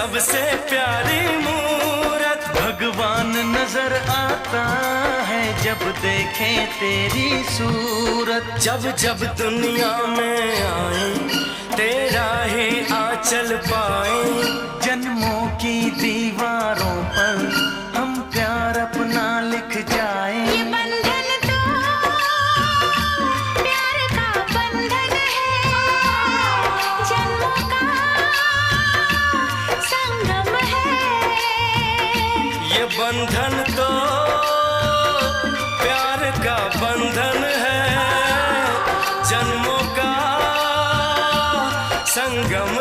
सबसे प्यारी मूरत भगवान नजर आता है जब देखे तेरी सूरत। जब जब दुनिया में आए तेरा ही आंचल पाए, जन्मों की दीवारों पर हम प्यार अपना लिख जाए। ये बंधन तो प्यार का बंधन है, जन्मों का संगम है। ये बंधन तो प्यार का बंधन है, जन्मों का संगम